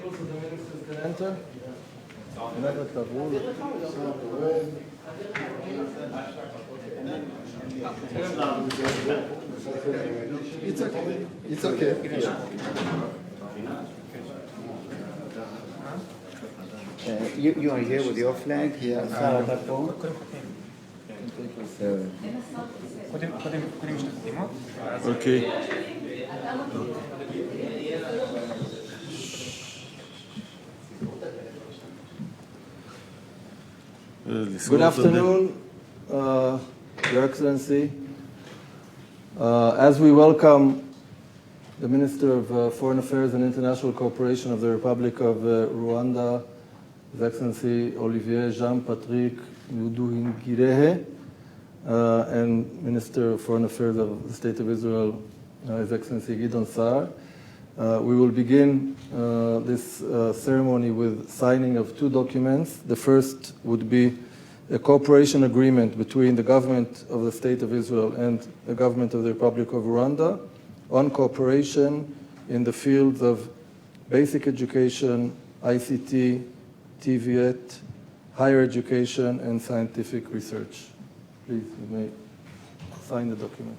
table so the ministers can enter? It's okay. It's okay. You are here with your flag? Yeah. Okay. Good afternoon, Your Excellency. As we welcome the Minister of Foreign Affairs and International Cooperation of the Republic of Rwanda, His Excellency Olivier Jean-Patrick Nduhungirehe, and Minister of Foreign Affairs of the State of Israel, His Excellency Kidasanzwe. We will begin this ceremony with signing of two documents. The first would be a cooperation agreement between the government of the State of Israel and the government of the Republic of Rwanda on cooperation in the fields of basic education, ICT, TVET, higher education, and scientific research. Please, you may sign the document.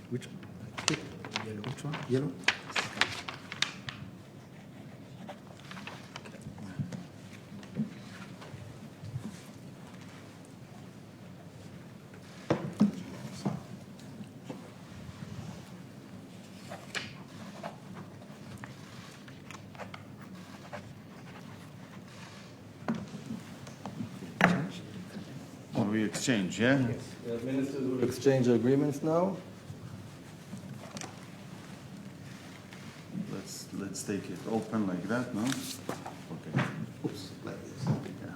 Which yellow? Which one? Yellow? We exchange, yeah? Yes. The ministers will exchange agreements now. Let's take it open like that, no? Okay. Oops, like this. Yeah.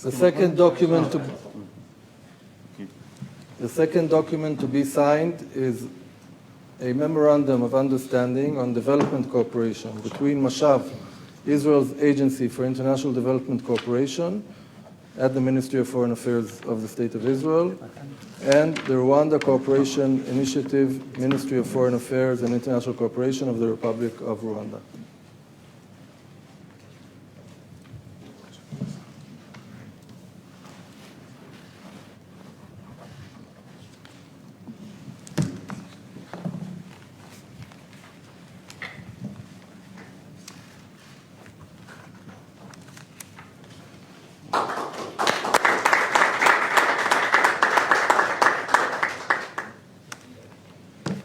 The second document to be signed is a memorandum of understanding on development cooperation between Mashav, Israel's Agency for International Development Cooperation, at the Ministry of Foreign Affairs of the State of Israel, and the Rwanda Cooperation Initiative, Ministry of Foreign Affairs and International Cooperation of the Republic of Rwanda.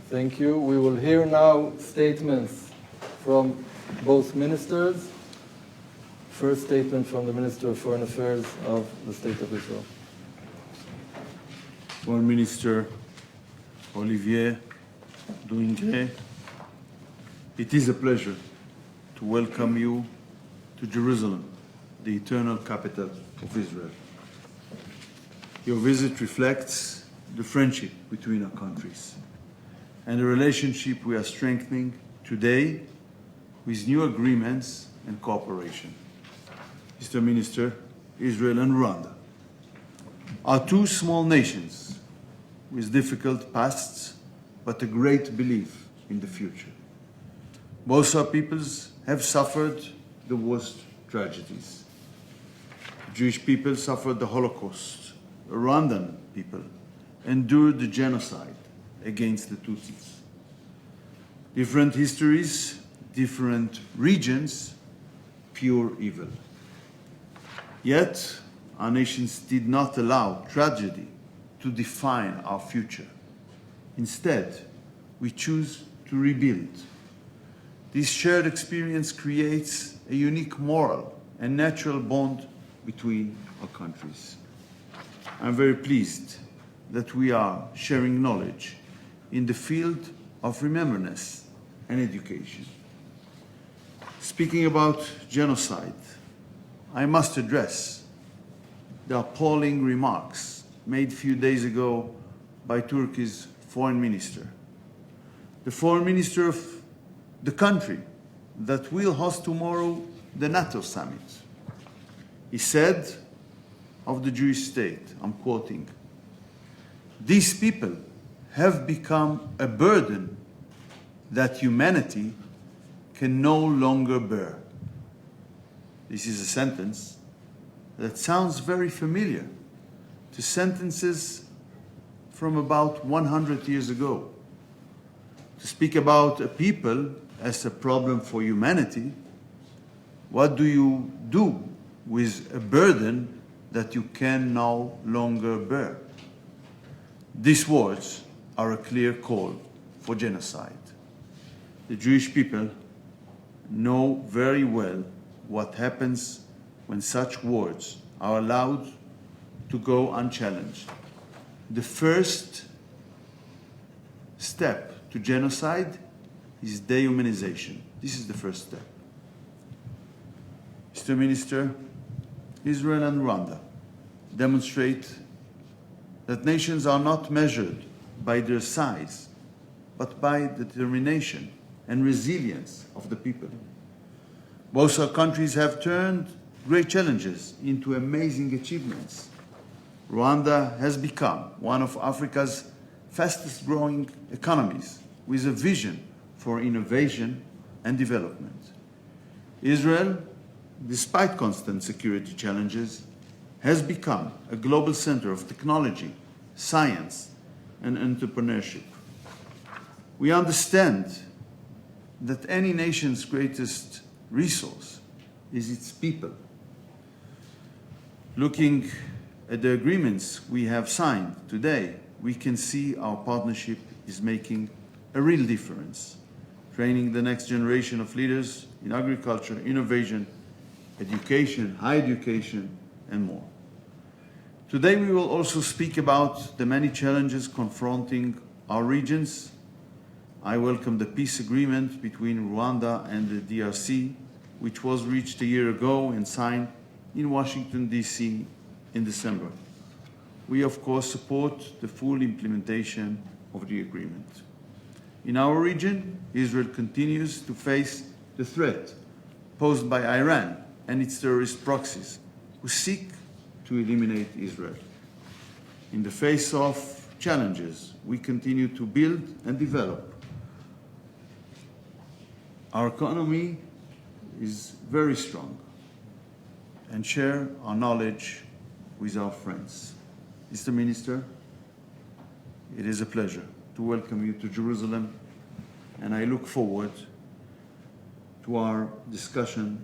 Thank you. We will hear now statements from both ministers. First statement from the Minister of Foreign Affairs of the State of Israel. Foreign Minister Olivier Nduhungirehe, it is a pleasure to welcome you to Jerusalem, the eternal capital of Israel. Your visit reflects the friendship between our countries and the relationship we are strengthening today with new agreements and cooperation. Mr. Minister, Israel and Rwanda are two small nations with difficult pasts, but a great belief in the future. Both our peoples have suffered the worst tragedies. The Jewish people suffered the Holocaust. The Rwandan people endured the genocide against the Tutsis. Different histories, different regions, pure evil. Yet, our nations did not allow tragedy to define our future. Instead, we choose to rebuild. This shared experience creates a unique moral and natural bond between our countries. I'm very pleased that we are sharing knowledge in the field of remembrance and education. Speaking about genocide, I must address the appalling remarks made a few days ago by Turkey's foreign minister. The foreign minister of the country that will host tomorrow the NATO summit. He said of the Jewish state, I'm quoting, "These people have become a burden that humanity can no longer bear." This is a sentence that sounds very familiar to sentences from about 100 years ago. To speak about a people as a problem for humanity, what do you do with a burden that you can no longer bear? These words are a clear call for genocide. The Jewish people know very well what happens when such words are allowed to go unchallenged. The first step to genocide is dehumanization. This is the first step. Mr. Minister, Israel and Rwanda demonstrate that nations are not measured by their size, but by the determination and resilience of the people. Both our countries have turned great challenges into amazing achievements. Rwanda has become one of Africa's fastest growing economies with a vision for innovation and development. Israel, despite constant security challenges, has become a global center of technology, science, and entrepreneurship. We understand that any nation's greatest resource is its people. Looking at the agreements we have signed today, we can see our partnership is making a real difference, training the next generation of leaders in agriculture, innovation, education, higher education, and more. Today we will also speak about the many challenges confronting our regions. I welcome the peace agreement between Rwanda and the DRC, which was reached a year ago and signed in Washington, D.C. in December. We, of course, support the full implementation of the agreement. In our region, Israel continues to face the threat posed by Iran and its terrorist proxies, who seek to eliminate Israel. In the face of challenges, we continue to build and develop. Our economy is very strong and share our knowledge with our friends. Mr. Minister, it is a pleasure to welcome you to Jerusalem, and I look forward to our discussion,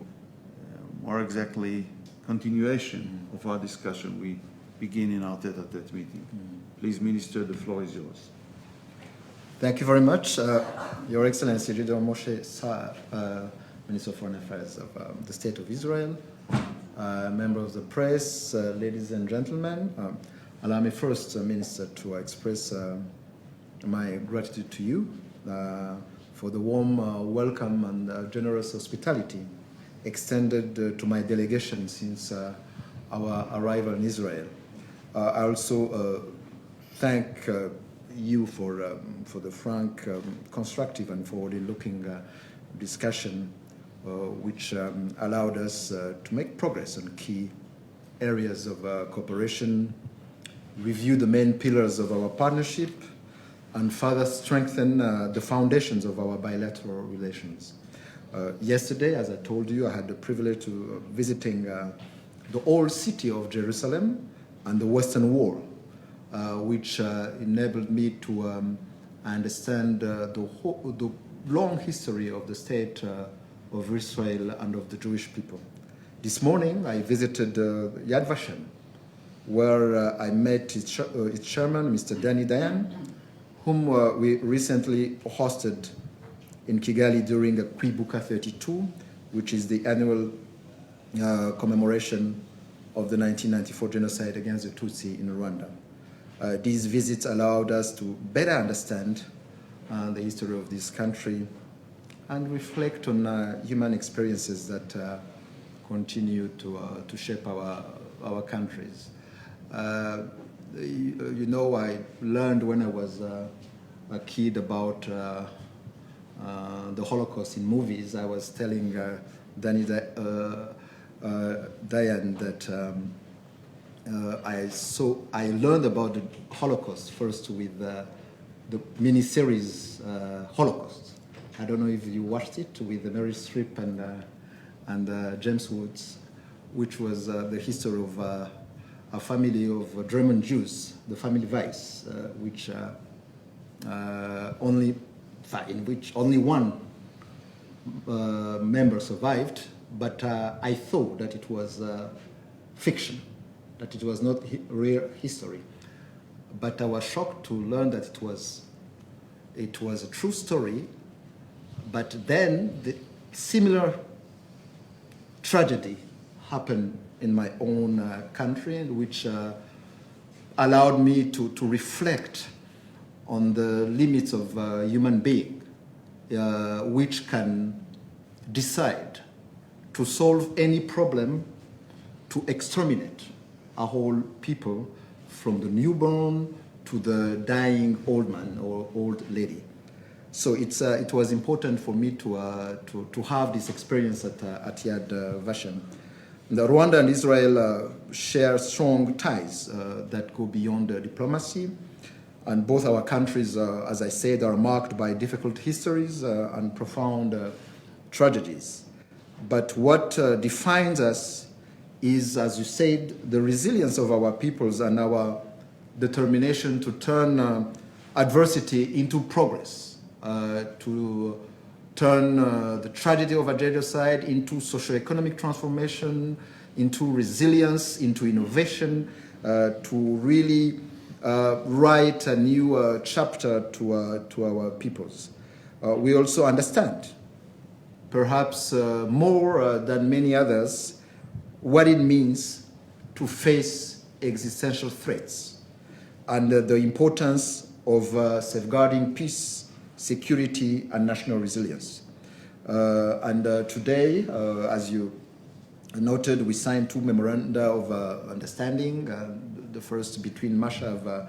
more exactly continuation of our discussion we begin in our tete-a-tete meeting. Please, Minister, the floor is yours. Thank you very much, Your Excellency Gideon Moshe Saar, Minister of Foreign Affairs of the State of Israel, members of the press, ladies and gentlemen. Allow me first, Minister, to express my gratitude to you for the warm welcome and generous hospitality extended to my delegation since our arrival in Israel. I also thank you for the frank, constructive, and forward-looking discussion which allowed us to make progress on key areas of cooperation, review the main pillars of our partnership, and further strengthen the foundations of our bilateral relations. Yesterday, as I told you, I had the privilege of visiting the old city of Jerusalem and the Western Wall, which enabled me to understand the long history of the state of Israel and of the Jewish people. This morning, I visited Yad Vashem, where I met its chairman, Mr. Danny Dayan, whom we recently hosted in Kigali during a Kwibuka 32, which is the annual commemoration of the 1994 genocide against the Tutsi in Rwanda. These visits allowed us to better understand the history of this country and reflect on human experiences that continue to shape our countries. you know, I learned when I was a kid about the Holocaust in movies. I was telling Diane that I learned about the Holocaust first with the miniseries Holocaust. I don't know if you watched it with Mary Streep and James Woods, which was the history of a family of German Jews, the family Weiss, in which only one member survived, but I thought that it was fiction, that it was not real history. But I was shocked to learn that it was a true story, but then the similar tragedy happened in my own country, which allowed me to reflect on the limits of a human being, which can decide to solve any problem, to exterminate a whole people from the newborn to the dying old man or old lady. So it was important for me to have this experience at Yad Vashem. Rwanda and Israel share strong ties that go beyond diplomacy, and both our countries, as I said, are marked by difficult histories and profound tragedies. But what defines us is, as you said, the resilience of our peoples and our determination to turn adversity into progress, to turn the tragedy of a genocide into socioeconomic transformation, into resilience, into innovation, to really write a new chapter to our peoples. We also understand, perhaps more than many others, what it means to face existential threats and the importance of safeguarding peace, security, and national resilience. Today, as you noted, we signed 2 memoranda of understanding, the first between Mashav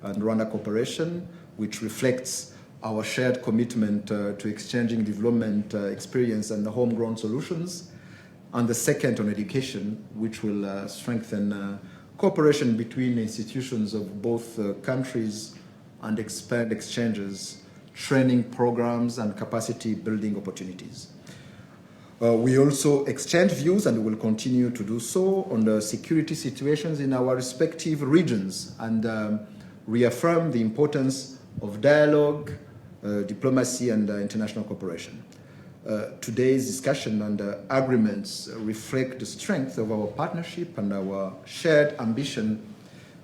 and Rwanda Cooperation, which reflects our shared commitment to exchanging development experience and homegrown solutions, and the second on education, which will strengthen cooperation between institutions of both countries and expand exchanges, training programs, and capacity building opportunities. We also exchange views, and we will continue to do so, on the security situations in our respective regions, and reaffirm the importance of dialogue, diplomacy, and international cooperation. Today's discussion and agreements reflect the strength of our partnership and our shared ambition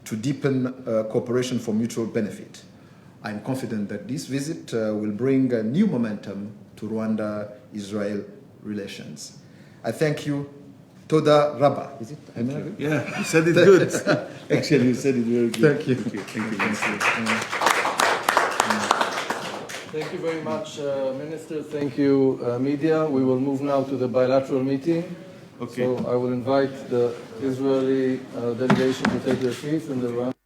to deepen cooperation for mutual benefit. I'm confident that this visit will bring a new momentum to Rwanda-Israel relations. I thank you. Toda Rabba. Is it? Yeah, you said it good. Actually, you said it very good. Thank you. Thank you. Thank you very much, Minister. Thank you, media. We will move now to the bilateral meeting. Okay. So I will invite the Israeli delegation to take their seats in the round.